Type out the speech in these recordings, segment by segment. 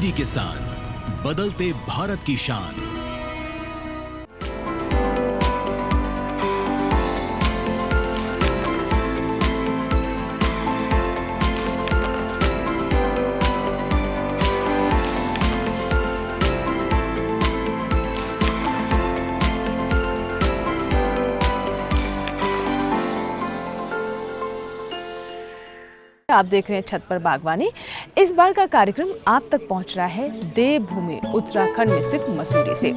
DD किसान, बदलते भारत की शान। आप देख रहे हैं छत पर बागवानी। इस बार का कार्यक्रम आप तक पहुंच रहा है देवभूमि उत्तराखंड में स्थित मसूरी से।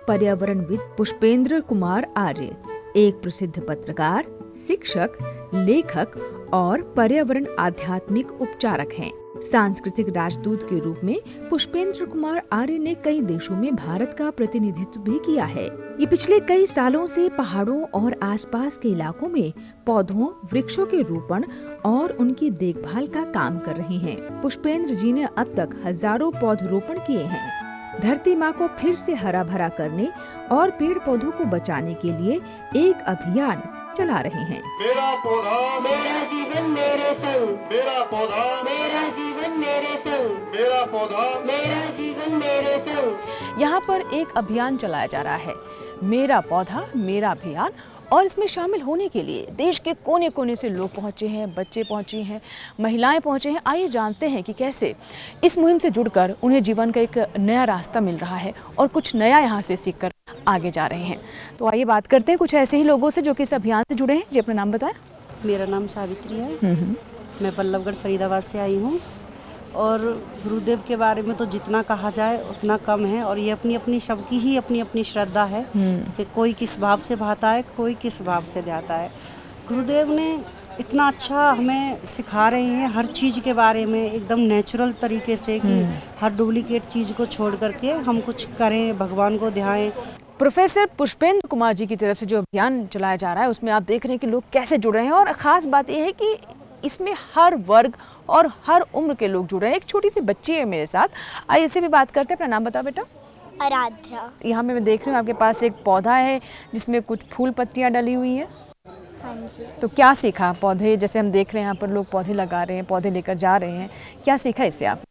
पर्यावरणविद पुष्पेंद्र कुमार आर्य एक प्रसिद्ध पत्रकार, शिक्षक, लेखक और पर्यावरण आध्यात्मिक उपचारक हैं। सांस्कृतिक राजदूत के रूप में पुष्पेंद्र कुमार आर्य ने कई देशों में भारत का प्रतिनिधित्व भी किया है। ये पिछले कई सालों से पहाड़ों और आसपास के इलाकों में पौधों, वृक्षों के रोपण और उनकी देखभाल का काम कर रहे हैं। पुष्पेंद्र जी ने अब तक हजारों पौधरोपण किए हैं। धरती माँ को फिर से हरा भरा करने और पेड़ पौधों को बचाने के लिए एक अभियान चला रहे हैं। मेरा पौधा मेरा जीवन मेरे संग, मेरा पौधा मेरा जीवन मेरे संग, मेरा पौधा मेरा जीवन मेरे संग। यहाँ पर एक अभियान चलाया जा रहा है, मेरा पौधा मेरा अभियान। और इसमें शामिल होने के लिए देश के कोने कोने से लोग पहुँचे हैं, बच्चे पहुँचे हैं, महिलाएं पहुँचे हैं। आइए जानते हैं कि कैसे इस मुहिम से जुड़कर उन्हें जीवन का एक नया रास्ता मिल रहा है और कुछ नया यहाँ से सीखकर आगे जा रहे हैं। तो आइए बात करते हैं कुछ ऐसे ही लोगों से जो कि इस अभियान से जुड़े हैं। जी, अपना नाम बताएं। मेरा नाम सावित्री है। मैं बल्लभगढ़ फरीदाबाद से आई हूँ। और गुरुदेव के बारे में तो जितना कहा जाए उतना कम है। और ये अपनी अपनी सबकी ही अपनी अपनी श्रद्धा है कि कोई किस भाव से भाता है, कोई किस भाव से जाता है। गुरुदेव ने इतना अच्छा हमें सिखा रहे हैं हर चीज़ के बारे में, एकदम नेचुरल तरीके से कि हर डुप्लीकेट चीज़ को छोड़ करके हम कुछ करें, भगवान को ध्याएं। प्रोफेसर पुष्पेंद्र कुमार जी की तरफ से जो अभियान चलाया जा रहा है उसमें आप देख रहे हैं कि लोग कैसे जुड़ रहे हैं। और ख़ास बात यह है कि इसमें हर वर्ग और हर उम्र के लोग जुड़ रहे हैं। एक छोटी सी बच्ची है मेरे साथ, आइए इससे भी बात करते हैं। अपना नाम बताओ बेटा। आराध्या। यहाँ मैं देख रही हूँ आपके पास एक पौधा है जिसमें कुछ फूल पत्तियाँ डली हुई हैं। हाँ जी। तो क्या सीखा? पौधे जैसे हम देख रहे हैं यहाँ पर लोग पौधे लगा रहे हैं, पौधे लेकर जा रहे हैं, क्या सीखा इससे आप?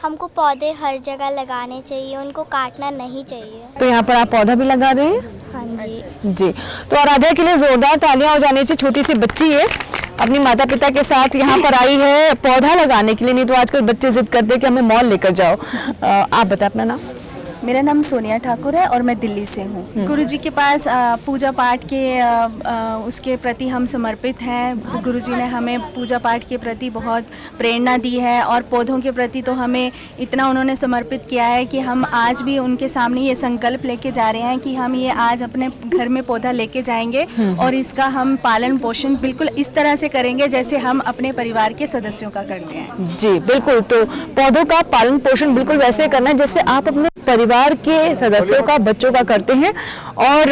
हमको पौधे हर जगह लगाने चाहिए, उनको काटना नहीं चाहिए। तो यहाँ पर आप पौधा भी लगा रहे हैं? हाँ जी। जी, तो आराध्या के लिए जोरदार तालियां हो जानी चाहिए। छोटी सी बच्ची है, अपनी माता पिता के साथ यहाँ पर आई है पौधा लगाने के लिए। नहीं तो आजकल बच्चे जिद करते हैं कि हमें मॉल लेकर जाओ। आप बताएं अपना नाम। मेरा नाम सोनिया ठाकुर है और मैं दिल्ली से हूँ। गुरुजी के पास पूजा पाठ के उसके प्रति हम समर्पित हैं। गुरुजी ने हमें पूजा पाठ के प्रति बहुत प्रेरणा दी है और पौधों के प्रति तो हमें इतना उन्होंने समर्पित किया है कि हम आज भी उनके सामने ये संकल्प लेके जा रहे हैं कि हम ये आज अपने घर में पौधा लेके जाएंगे और इसका हम पालन पोषण बिल्कुल इस तरह से करेंगे जैसे हम अपने परिवार के सदस्यों का करते हैं। जी बिल्कुल, तो पौधों का पालन पोषण बिल्कुल वैसे करना है जैसे आप अपने परिवार के सदस्यों का, बच्चों का करते हैं। और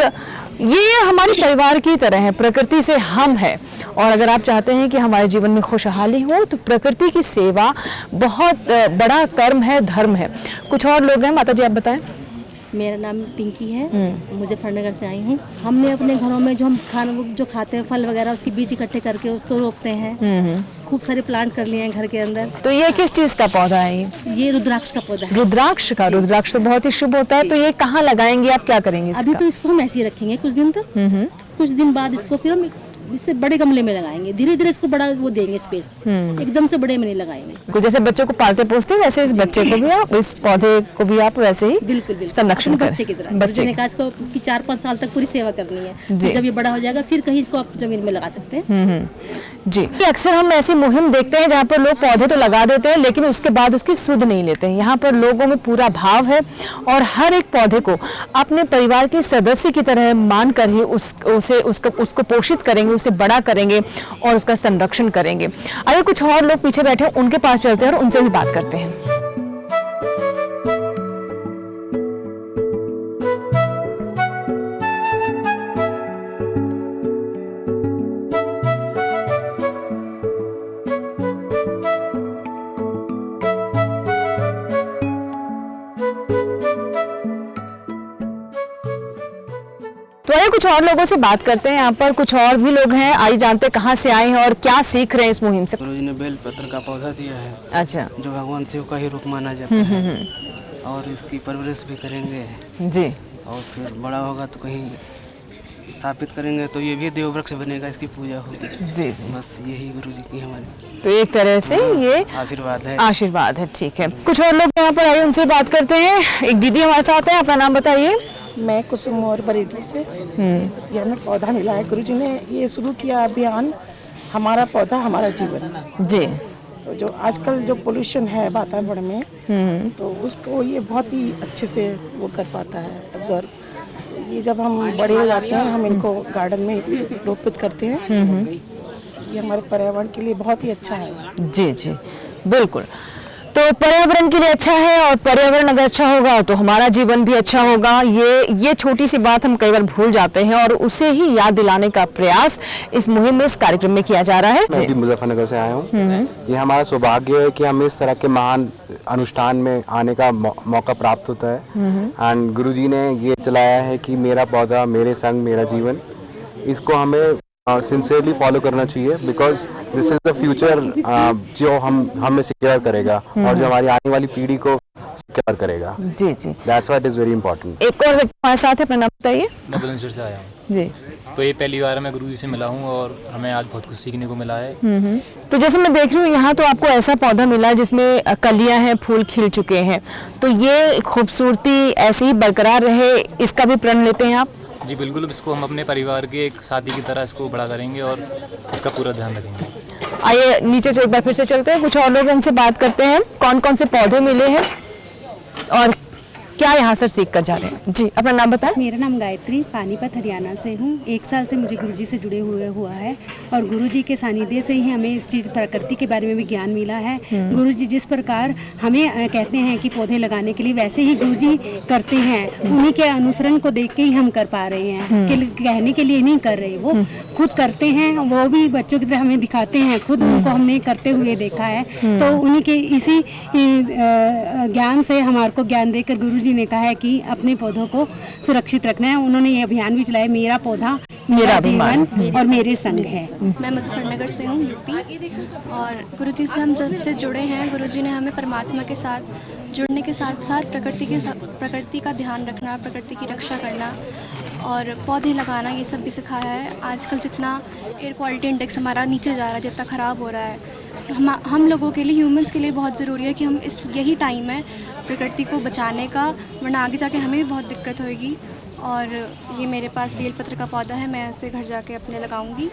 ये हमारे परिवार की तरह है, प्रकृति से हम है। और अगर आप चाहते हैं कि हमारे जीवन में खुशहाली हो तो प्रकृति की सेवा बहुत बड़ा कर्म है, धर्म है। कुछ और लोग हैं, माता जी आप बताएं। मेरा नाम पिंकी है, मुजफ्फरनगर से आई हूँ। हमने अपने घरों में जो हम जो खाते हैं फल वगैरह उसके बीज इकट्ठे करके उसको रोपते हैं। खूब सारे प्लांट कर लिए हैं घर के अंदर। तो ये किस चीज का पौधा है? ये रुद्राक्ष का पौधा है। रुद्राक्ष का? रुद्राक्ष तो बहुत ही शुभ होता है। तो ये कहाँ लगाएंगे आप, क्या करेंगे इसका? अभी तो इसको हम ऐसे ही रखेंगे कुछ दिन तक। कुछ दिन बाद इसको फिर हम इससे बड़े गमले में लगाएंगे। धीरे धीरे इसको बड़ा वो देंगे स्पेस, एकदम से बड़े में नहीं लगाएंगे। जैसे बच्चों को पालते पोसते हैं वैसे इस बच्चे को भी आप, इस पौधे को भी आप वैसे ही बिल्कुल संरक्षण करें। बच्चे की तरह। बच्चे ने कहा इसको इसकी 4-5 साल तक पूरी सेवा करनी है। जब ये बड़ा हो जाएगा फिर कहीं इसको आप जमीन में लगा सकते हैं। जी, अक्सर हम ऐसी मुहिम देखते हैं जहाँ पर लोग पौधे तो लगा देते हैं लेकिन उसके बाद उसकी सुध नहीं लेते हैं। यहाँ पर लोगों में पूरा भाव है और हर एक पौधे को अपने परिवार के सदस्य की तरह मान कर ही उसको पोषित करेंगे, उसे बड़ा करेंगे और उसका संरक्षण करेंगे। आइए कुछ और लोग पीछे बैठे हैं, उनके पास चलते हैं और उनसे भी बात करते हैं। कुछ और लोगों से बात करते हैं। यहाँ पर कुछ और भी लोग हैं, आइए जानते हैं कहाँ से आए हैं और क्या सीख रहे हैं इस मुहिम से। गुरुजी ने बेल पत्र का पौधा दिया है। अच्छा। जो भगवान शिव का ही रूप माना जाता है और इसकी परवरिश भी करेंगे जी। और फिर बड़ा होगा तो कहीं स्थापित करेंगे तो ये भी देव वृक्ष बनेगा, इसकी पूजा होगी। जी। बस यही गुरुजी की हमारी तो एक तरह से ये आशीर्वाद है। आशीर्वाद है। ठीक है, कुछ और लोग यहाँ पर आए, उनसे बात करते हैं। एक दीदी हमारे साथ है, अपना नाम बताइए। मैं कुसुम और बरेली से। ये हमें पौधा मिला है, गुरुजी ने ये शुरू किया अभियान हमारा पौधा हमारा जीवन। जी। तो जो आजकल जो पोल्यूशन है वातावरण में, तो उसको ये बहुत ही अच्छे से वो कर पाता है ऑब्जर्व। ये जब हम बड़े हो जाते हैं, हम इनको गार्डन में रोपित करते हैं। ये हमारे पर्यावरण के लिए बहुत ही अच्छा है। जी जी बिल्कुल। तो पर्यावरण के लिए अच्छा है और पर्यावरण अगर अच्छा होगा तो हमारा जीवन भी अच्छा होगा। ये छोटी सी बात हम कई बार भूल जाते हैं और उसे ही याद दिलाने का प्रयास इस मुहिम में, इस कार्यक्रम में किया जा रहा है। मैं भी मुजफ्फरनगर से आया हूँ। ये हमारा सौभाग्य है कि हमें इस तरह के महान अनुष्ठान में आने का मौका प्राप्त होता है। एंड गुरुजी ने ये चलाया है कि मेरा पौधा मेरे संग मेरा जीवन, इसको हमें सिंसियरली फॉलो करना चाहिए because this is the future जो हमें सिक्योर करेगा और जो हमारी आने वाली पीढ़ी को सिक्योर करेगा। जी जी, that's why it is very important. एक और व्यक्ति हमारे साथ है, अपना नाम बताइए। मैं बुलंदशहर से आया हूँ जी। तो ये पहली बार मैं गुरुजी से मिला हूँ और हमें आज बहुत कुछ सीखने को मिला है। तो जैसे मैं देख रही हूँ यहाँ, तो आपको ऐसा पौधा मिला है जिसमें कलियां हैं, फूल खिल चुके हैं, तो ये खूबसूरती ऐसी ही बरकरार रहे, इसका भी प्रण लेते हैं आप? जी बिल्कुल, इसको हम अपने परिवार के एक साथी की तरह इसको बड़ा करेंगे और इसका पूरा ध्यान रखेंगे। आइए नीचे से एक बार फिर से चलते हैं, कुछ और लोग इनसे बात करते हैं, कौन कौन से पौधे मिले हैं और क्या यहाँ सर सीख कर जा रहे हैं। जी, अपना नाम बताएं। मेरा नाम गायत्री, पानीपत हरियाणा से हूँ। 1 साल से मुझे गुरुजी से जुड़े हुआ है और गुरुजी के सानिध्य से ही हमें इस चीज़ प्रकृति के बारे में भी ज्ञान मिला है। गुरुजी जिस प्रकार हमें कहते हैं कि पौधे लगाने के लिए, वैसे ही गुरुजी करते हैं। उन्हीं के अनुसरण को देख के ही हम कर पा रहे हैं, कि कहने के लिए नहीं कर रहे, वो खुद करते हैं। वो भी बच्चों की तरह हमें दिखाते हैं, खुद उनको हमने करते हुए देखा है। तो उन्हीं के इसी ज्ञान से हमारे को ज्ञान देकर गुरुजी ने कहा है कि अपने पौधों को सुरक्षित रखना है। उन्होंने ये अभियान भी चलाया, मेरा पौधा मेरा जीवन और मेरे संग है। मैं मुजफ्फरनगर से हूँ, यूपी। और गुरुजी से हम जब से जुड़े हैं, गुरुजी ने हमें परमात्मा के साथ जुड़ने के साथ साथ प्रकृति का ध्यान रखना, प्रकृति की रक्षा करना और पौधे लगाना, ये सब भी सिखाया है। आजकल जितना एयर क्वालिटी इंडेक्स हमारा नीचे जा रहा है, जितना ख़राब हो रहा है, हम लोगों के लिए, ह्यूमंस के लिए बहुत ज़रूरी है कि हम यही टाइम है प्रकृति को बचाने का, वरना आगे जाके हमें भी बहुत दिक्कत होगी। और ये मेरे पास बेलपत्र का पौधा है, मैं इसे घर जाके अपने लगाऊंगी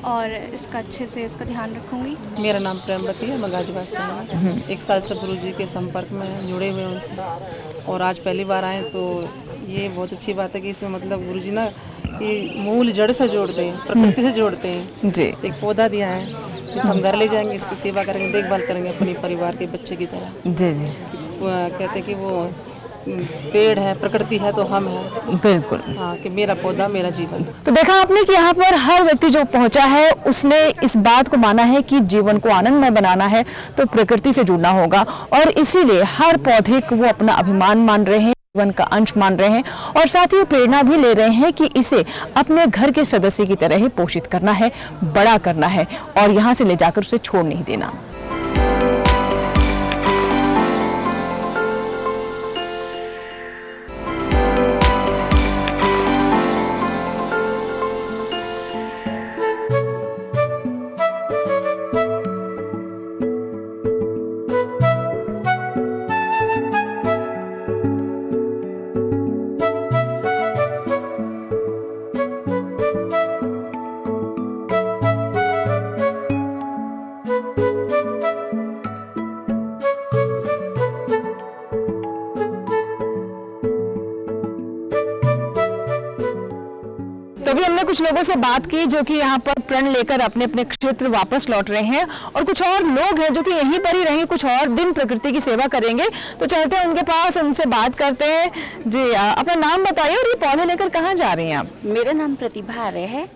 और इसका अच्छे से इसका ध्यान रखूंगी। मेरा नाम प्रेमवती है, मैं गाजीबाद से हूँ। 1 साल से गुरुजी के संपर्क में जुड़े हुए उनसे और आज पहली बार आए, तो ये बहुत अच्छी बात है कि इसमें मतलब गुरुजी ना कि मूल जड़ से जोड़ते हैं, प्रकृति से जोड़ते हैं। जी। एक पौधा दिया है, जिसे हम घर ले जाएंगे, इसकी सेवा करेंगे, देखभाल करेंगे अपने परिवार के बच्चे की तरह। जी जी। कहते हैं कि वो पेड़ है, प्रकृति है तो हम हैं। बिल्कुल। हाँ, कि मेरा पौधा मेरा जीवन। तो देखा आपने कि यहाँ पर हर व्यक्ति जो पहुँचा है उसने इस बात को माना है कि जीवन को आनंदमय बनाना है तो प्रकृति से जुड़ना होगा और इसीलिए हर पौधे को वो अपना अभिमान मान रहे हैं, जीवन का अंश मान रहे हैं और साथ ही प्रेरणा भी ले रहे हैं कि इसे अपने घर के सदस्य की तरह ही पोषित करना है, बड़ा करना है और यहाँ से ले जाकर उसे छोड़ नहीं देना। तभी हमने कुछ लोगों से बात की जो कि यहाँ पर प्रण लेकर अपने अपने क्षेत्र वापस लौट रहे हैं और कुछ और लोग हैं जो कि यहीं पर ही रहेंगे, कुछ और दिन प्रकृति की सेवा करेंगे। तो चलते हैं उनके पास, उनसे बात करते हैं। जी, अपना नाम बताइए और ये पौधे लेकर कहाँ जा रही हैं आप? मेरा नाम प्रतिभा आर्य है।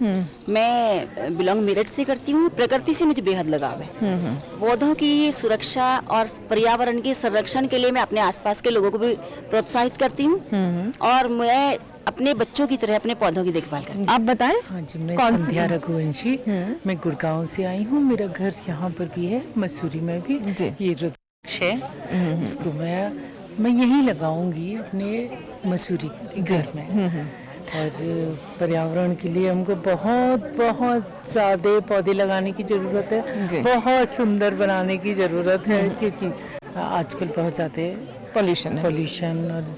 मैं बिलोंग मेरठ से करती हूँ। प्रकृति से मुझे बेहद लगाव है। पौधों की सुरक्षा और पर्यावरण के संरक्षण के लिए मैं अपने आसपास के लोगों को भी प्रोत्साहित करती हूँ और मैं अपने बच्चों की तरह अपने पौधों की देखभाल करती हूँ। आप बताएं। हाँ जी, मैं कौन सी? संध्या रघुवंशी, मैं गुड़गांव से आई हूँ। मेरा घर यहाँ पर भी है, मसूरी में भी। ये रुद्राक्ष है, इसको मैं यहीं लगाऊंगी अपने मसूरी घर में। और पर्यावरण के लिए हमको बहुत बहुत ज़्यादा पौधे लगाने की ज़रूरत है, बहुत सुंदर बनाने की ज़रूरत है, क्योंकि आजकल बहुत ज़्यादा पॉल्यूशन और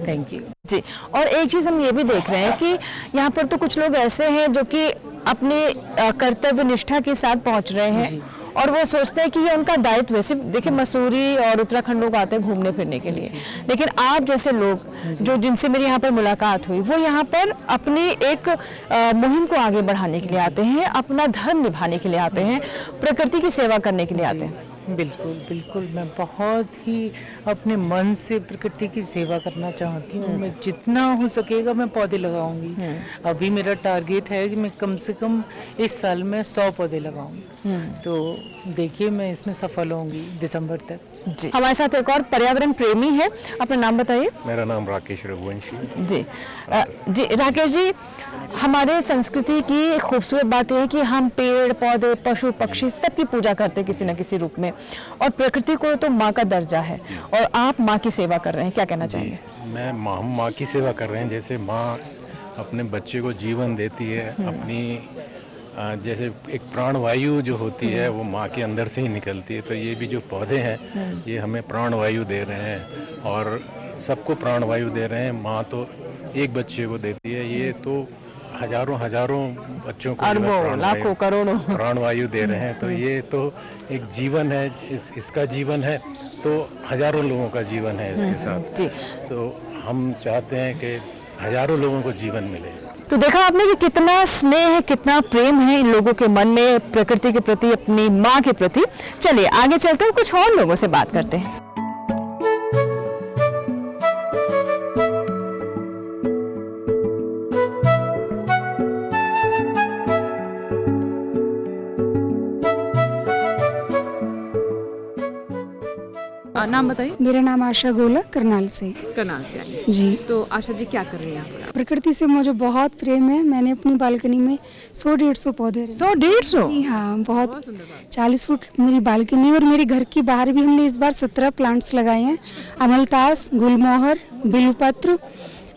थैंक यू जी। और एक चीज़ हम ये भी देख रहे हैं कि यहाँ पर तो कुछ लोग ऐसे हैं जो कि अपने कर्तव्य निष्ठा के साथ पहुँच रहे हैं और वो सोचते हैं कि ये उनका दायित्व है। सिर्फ देखिए मसूरी और उत्तराखंड लोग आते हैं घूमने फिरने के लिए, लेकिन आप जैसे लोग जो जिनसे मेरी यहाँ पर मुलाकात हुई वो यहाँ पर अपनी एक मुहिम को आगे बढ़ाने के लिए आते हैं, अपना धर्म निभाने के लिए आते हैं, प्रकृति की सेवा करने के लिए आते हैं। बिल्कुल बिल्कुल, मैं बहुत ही अपने मन से प्रकृति की सेवा करना चाहती हूँ। मैं जितना हो सकेगा मैं पौधे लगाऊंगी। अभी मेरा टारगेट है कि मैं कम से कम इस साल में 100 पौधे लगाऊंगी। तो देखिए मैं इसमें सफल होंगी दिसंबर तक जी। हमारे साथ एक और पर्यावरण प्रेमी है, अपना नाम बताइए। मेरा नाम राकेश रघुवंशी जी। जी राकेश जी, हमारे संस्कृति की खूबसूरत बात है कि हम पेड़ पौधे पशु पक्षी सबकी पूजा करते हैं किसी न किसी रूप में, और प्रकृति को तो माँ का दर्जा है और आप माँ की सेवा कर रहे हैं, क्या कहना चाहेंगे? हम माँ की सेवा कर रहे हैं। जैसे माँ अपने बच्चे को जीवन देती है, अपनी जैसे एक प्राणवायु जो होती है वो माँ के अंदर से ही निकलती है, तो ये भी जो पौधे हैं ये हमें प्राणवायु दे रहे हैं और सबको प्राणवायु दे रहे हैं। माँ तो एक बच्चे को देती है, ये तो हजारों बच्चों को लाखों करोड़ों प्राणवायु दे रहे हैं। तो ये तो एक जीवन है, इसका जीवन है तो हजारों लोगों का जीवन है इसके साथ। तो हम चाहते हैं कि हजारों लोगों को जीवन मिले। तो देखा आपने कि कितना स्नेह है, कितना प्रेम है इन लोगों के मन में प्रकृति के प्रति, अपनी माँ के प्रति। चलिए आगे चलते हैं, कुछ और लोगों से बात करते हैं। नाम बताइए। मेरा नाम आशा गोला, करनाल से आई जी। तो आशा जी क्या कर रही हैं आप? प्रकृति से मुझे बहुत प्रेम है। मैंने अपनी बालकनी में 100-150 पौधे 100-150 जी हाँ, बहुत 40 फुट मेरी बालकनी, और मेरे घर के बाहर भी हमने इस बार 17 प्लांट्स लगाए हैं। अमलतास, गुलमोहर, बिल्वपत्र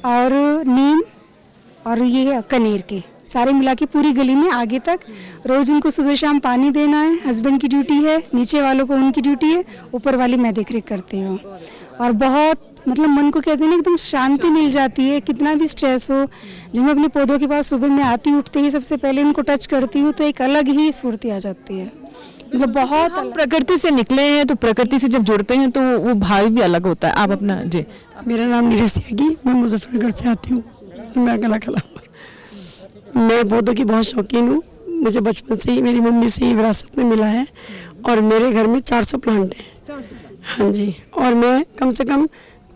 और नीम और ये कनेर के, सारे मिला के पूरी गली में आगे तक। रोज उनको सुबह शाम पानी देना है, हस्बैंड की ड्यूटी है, नीचे वालों को उनकी ड्यूटी है, ऊपर वाली मैं देख रेख करती हूँ। और बहुत मतलब मन को कहते हैं ना एकदम शांति मिल जाती है, कितना भी स्ट्रेस हो। जब मैं अपने पौधों के पास सुबह में आती उठते ही सबसे पहले उनको टच करती हूँ तो एक अलग ही स्फूर्ति आ जाती है। मतलब बहुत प्रकृति से निकले हैं तो प्रकृति से जब जुड़ते हैं तो वो भाव भी अलग होता है। आप अपना जी। मेरा नाम नीरज त्यागी, मैं मुजफ्फरनगर से आती हूँ। मैं कला मैं पौधों की बहुत शौकीन हूँ। मुझे बचपन से ही मेरी मम्मी से ही विरासत में मिला है और मेरे घर में 400 प्लांट हैं। हाँ जी, और मैं कम से कम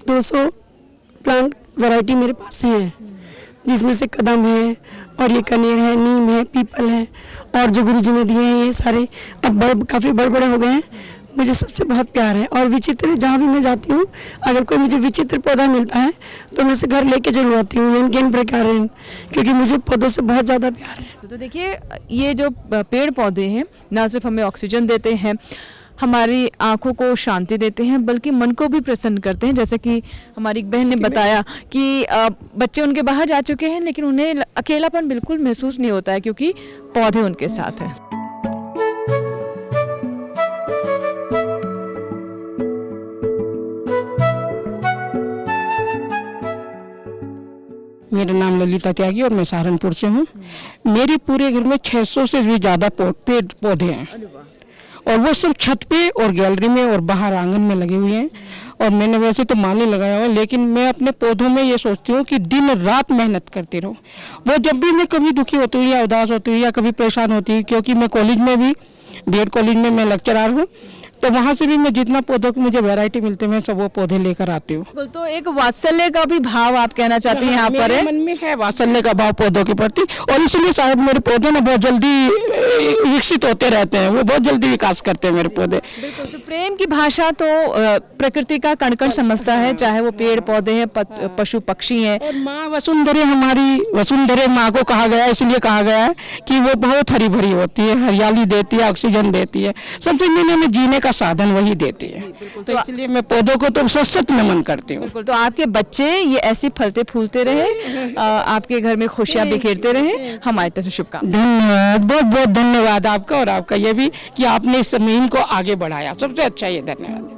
200 प्लांट वैरायटी मेरे पास हैं, जिसमें से कदम है और ये कनेर है, नीम है, पीपल है, और जो गुरुजी ने दिए हैं ये सारे अब काफ़ी बड़े हो गए हैं। मुझे सबसे बहुत प्यार है और विचित्र, जहाँ भी मैं जाती हूँ अगर कोई मुझे विचित्र पौधा मिलता है तो मैं उसे घर लेके जरूर आती हूँ, किन प्रकार है, क्योंकि मुझे पौधों से बहुत ज़्यादा प्यार है। तो देखिए ये जो पेड़ पौधे हैं ना सिर्फ हमें ऑक्सीजन देते हैं, हमारी आंखों को शांति देते हैं, बल्कि मन को भी प्रसन्न करते हैं। जैसे कि हमारी एक बहन ने बताया कि बच्चे उनके बाहर जा चुके हैं लेकिन उन्हें अकेलापन बिल्कुल महसूस नहीं होता है क्योंकि पौधे उनके साथ हैं। मेरा नाम ललिता त्यागी और मैं सहारनपुर से हूँ। मेरे पूरे घर में 600 से भी ज़्यादा पेड़ पौधे हैं और वो सिर्फ छत पे और गैलरी में और बाहर आंगन में लगे हुए हैं। और मैंने वैसे तो माली लगाया हुआ, लेकिन मैं अपने पौधों में ये सोचती हूँ कि दिन रात मेहनत करती रहूँ। वो जब भी मैं कभी दुखी होती हूँ या उदास होती हूँ या कभी परेशान होती हूँ, क्योंकि मैं कॉलेज में भी बीएड कॉलेज में मैं लेक्चरर हूँ, तो वहाँ से भी मैं जितना पौधों की मुझे वैरायटी मिलते हैं मैं सब वो पौधे लेकर आती हूँ। तो एक वात्सल्य का भी भाव आप कहना चाहती हैं यहाँ पर? मेरे मन में है वात्सल्य का भाव पौधों के प्रति, और इसलिए शायद मेरे पौधे ना बहुत जल्दी विकसित होते रहते हैं, वो बहुत जल्दी विकास करते हैं मेरे पौधे। बिल्कुल, तो प्रेम की भाषा तो प्रकृति का कण कण समझता है, चाहे वो पेड़ पौधे हैं, पशु पक्षी हैं। और माँ वसुंधरे, हमारी वसुंधरे माँ को कहा गया है, इसलिए कहा गया है कि वो बहुत हरी भरी होती है, हरियाली देती है, ऑक्सीजन देती है, सबसे मिलने में जीने का साधन वही देती है। तो इसलिए मैं पौधों को तो सशक्त नमन करती हूँ। बिल्कुल, तो आपके बच्चे ये ऐसे फलते फूलते रहे, आपके घर में खुशियाँ बिखेरते रहे, हमारी तरफ से शुभकामनाएं। धन्यवाद, बहुत बहुत धन्यवाद आपका, और आपका ये भी कि आपने इस मुहिम को आगे बढ़ाया, सबसे अच्छा ये धन्यवाद।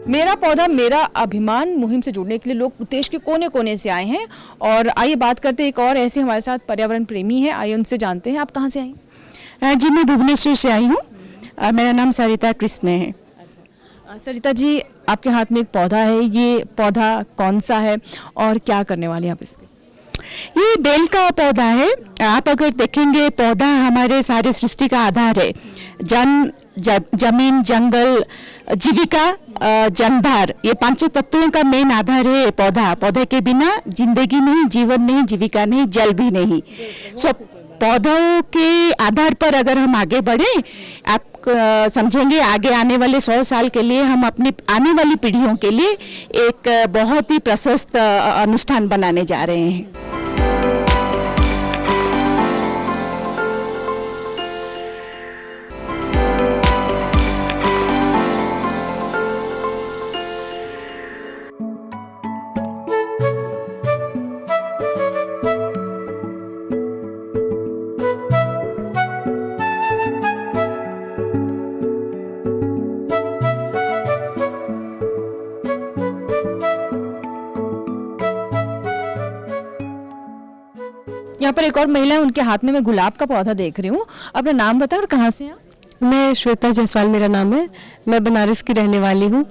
मेरा पौधा मेरा अभिमान मुहिम से जुड़ने के लिए लोग देश के कोने कोने से आए हैं। और आइए बात करते हैं, एक और ऐसे हमारे साथ पर्यावरण प्रेमी है, आइए उनसे जानते हैं। आप कहाँ से आई? जी, मैं भुवनेश्वर से आई हूँ। मेरा नाम सरिता कृष्ण है। सरिता जी, आपके हाथ में एक पौधा है, ये पौधा कौन सा है और क्या करने वाले हैं आप इसके? ये बेल का पौधा है। आप अगर देखेंगे, पौधा हमारे सारे सृष्टि का आधार है। जमीन, जंगल, जीविका, जनभार, ये पांचों तत्वों का मेन आधार है पौधा। पौधे के बिना जिंदगी नहीं, जीवन नहीं, जीविका नहीं, जल भी नहीं। पौधों के आधार पर अगर हम आगे बढ़े, आप समझेंगे आगे आने वाले 100 साल के लिए हम अपनी आने वाली पीढ़ियों के लिए एक बहुत ही प्रशस्त अनुष्ठान बनाने जा रहे हैं। यहाँ पर एक और महिला है, उनके हाथ में मैं गुलाब का पौधा देख रही हूँ। अपना नाम बताओ और कहाँ से हैं? मैं श्वेता जायसवाल मेरा नाम है। मैं बनारस की रहने वाली हूँ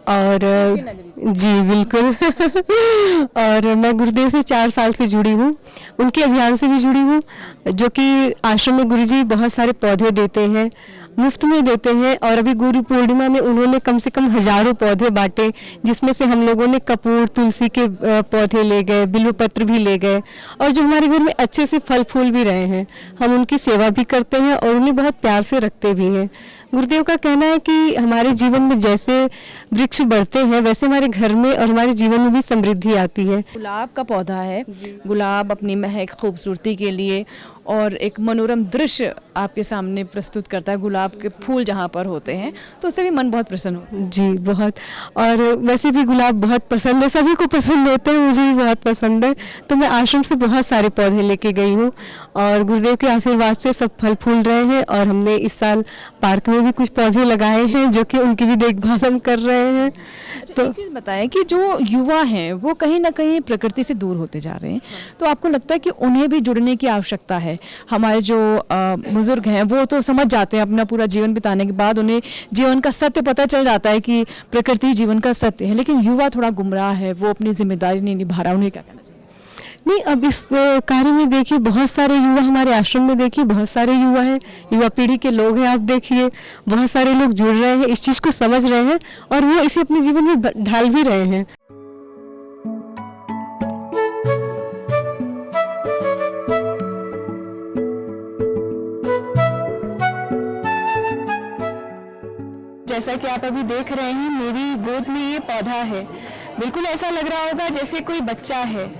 और जी बिल्कुल और मैं गुरुदेव से 4 साल से जुड़ी हूँ, उनके अभियान से भी जुड़ी हूँ, जो कि आश्रम में गुरुजी बहुत सारे पौधे देते हैं, मुफ्त में देते हैं। और अभी गुरु पूर्णिमा में उन्होंने कम से कम हजारों पौधे बांटे, जिसमें से हम लोगों ने कपूर, तुलसी के पौधे ले गए, बिल्व पत्र भी ले गए, और जो हमारे घर में अच्छे से फल फूल भी रहे हैं। हम उनकी सेवा भी करते हैं और उन्हें बहुत प्यार से रखते भी हैं। गुरुदेव का कहना है कि हमारे जीवन में जैसे वृक्ष बढ़ते हैं, वैसे हमारे घर में और हमारे जीवन में भी समृद्धि आती है। गुलाब का पौधा है, गुलाब अपनी महक, खूबसूरती के लिए और एक मनोरम दृश्य आपके सामने प्रस्तुत करता है। गुलाब के फूल जहाँ पर होते हैं तो उससे भी मन बहुत प्रसन्न होता है। जी बहुत, और वैसे भी गुलाब बहुत पसंद है, सभी को पसंद होते हैं, मुझे भी बहुत पसंद है। तो मैं आश्रम से बहुत सारे पौधे लेके गई हूँ और गुरुदेव के आशीर्वाद से सब फल फूल रहे हैं। और हमने इस साल पार्क में भी कुछ पौधे लगाए हैं, जो कि उनकी भी देखभाल हम कर रहे हैं। तो एक चीज़ बताएं कि जो युवा हैं वो कहीं ना कहीं प्रकृति से दूर होते जा रहे हैं, तो आपको लगता है कि उन्हें भी जुड़ने की आवश्यकता है? हमारे जो बुजुर्ग हैं वो तो समझ जाते हैं, अपना पूरा जीवन बिताने के बाद उन्हें जीवन का सत्य पता चल जाता है कि प्रकृति जीवन का सत्य है, लेकिन युवा थोड़ा गुमराह है, वो अपनी जिम्मेदारी नहीं निभा रहा, उन्हें क्या कहना चाहिए? नहीं, अब इस कार्य में देखिए बहुत सारे युवा हमारे आश्रम में, देखिए बहुत सारे युवा हैं, युवा पीढ़ी के लोग हैं। आप देखिए बहुत सारे लोग जुड़ रहे हैं, इस चीज़ को समझ रहे हैं और वो इसे अपने जीवन में ढाल भी रहे हैं। जैसा कि आप अभी देख रहे हैं, मेरी गोद में ये पौधा है। बिल्कुल ऐसा लग रहा होगा जैसे कोई बच्चा है,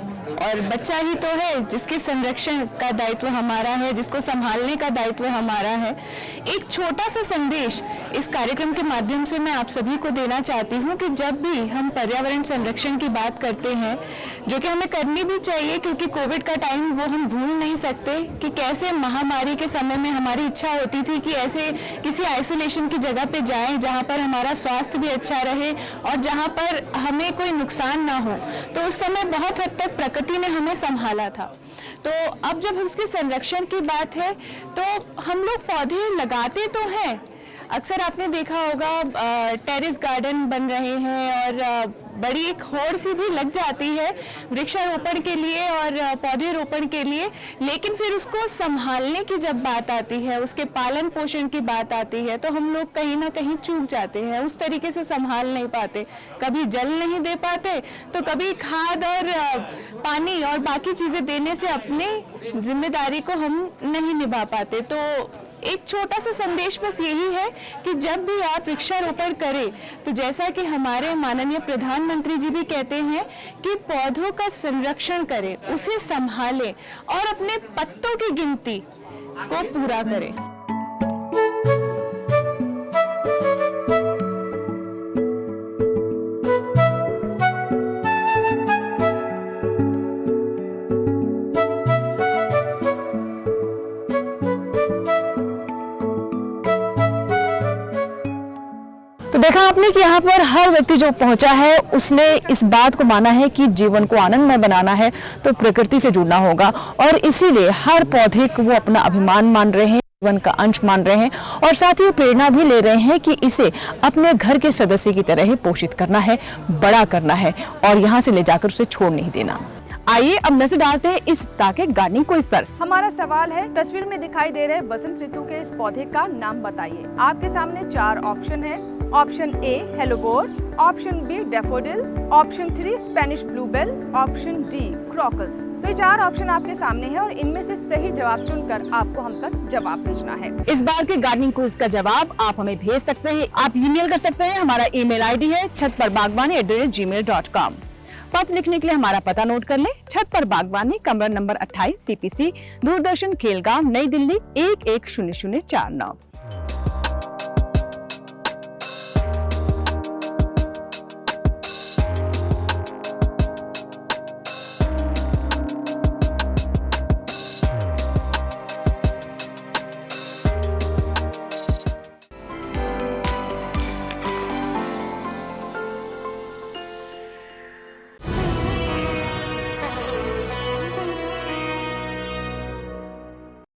और बच्चा ही तो है जिसके संरक्षण का दायित्व हमारा है, जिसको संभालने का दायित्व हमारा है। एक छोटा सा संदेश इस कार्यक्रम के माध्यम से मैं आप सभी को देना चाहती हूँ कि जब भी हम पर्यावरण संरक्षण की बात करते हैं, जो कि हमें करनी भी चाहिए, क्योंकि कोविड का टाइम वो हम भूल नहीं सकते कि कैसे महामारी के समय में हमारी इच्छा होती थी कि ऐसे किसी आइसोलेशन की जगह पे जाएं जहाँ पर हमारा स्वास्थ्य भी अच्छा रहे और जहाँ पर हमें कोई नुकसान ना हो। तो उस समय बहुत हद तक प्रकृति ने हमें संभाला था। तो अब जब उसके संरक्षण की बात है, तो हम लोग पौधे लगाते तो हैं, अक्सर आपने देखा होगा टेरेस गार्डन बन रहे हैं और बड़ी एक होड़ सी भी लग जाती है वृक्षारोपण के लिए और पौधे रोपण के लिए, लेकिन फिर उसको संभालने की जब बात आती है, उसके पालन पोषण की बात आती है, तो हम लोग कहीं ना कहीं चूक जाते हैं, उस तरीके से संभाल नहीं पाते, कभी जल नहीं दे पाते तो कभी खाद और पानी और बाकी चीजें देने से अपनी जिम्मेदारी को हम नहीं निभा पाते। तो एक छोटा सा संदेश बस यही है कि जब भी आप वृक्षारोपण करें तो जैसा कि हमारे माननीय प्रधानमंत्री जी भी कहते हैं कि पौधों का संरक्षण करें, उसे संभालें और अपने पत्तों की गिनती को पूरा करें। तो देखा आपने कि यहाँ पर हर व्यक्ति जो पहुंचा है उसने इस बात को माना है कि जीवन को आनंदमय बनाना है तो प्रकृति से जुड़ना होगा, और इसीलिए हर पौधे को वो अपना अभिमान मान रहे हैं, जीवन का अंश मान रहे हैं, और साथ ही प्रेरणा भी ले रहे हैं कि इसे अपने घर के सदस्य की तरह ही पोषित करना है, बड़ा करना है और यहाँ से ले जाकर उसे छोड़ नहीं देना। आइए अब नजर डालते हैं इस सप्ताह के गार्डनिंग क्विज पर। हमारा सवाल है, तस्वीर में दिखाई दे रहे बसंत ऋतु के इस पौधे का नाम बताइए। आपके सामने 4 ऑप्शन है। Option A hellebore, option B daffodil, option 3 Spanish bluebell, option D crocus. तो ये 4 ऑप्शन आपके सामने है और इनमें से सही जवाब चुनकर आपको हम तक जवाब भेजना है। इस बार के गार्डनिंग क्विज का जवाब आप हमें भेज सकते हैं, आप ईमेल कर सकते हैं। हमारा ईमेल आईडी है chatparbagbani@gmail.com। पत्र लिखने के लिए हमारा पता नोट कर लें, छत पर बागवानी, कमरा नंबर 28, CPC, दूरदर्शन खेलगांव, नई दिल्ली 110049।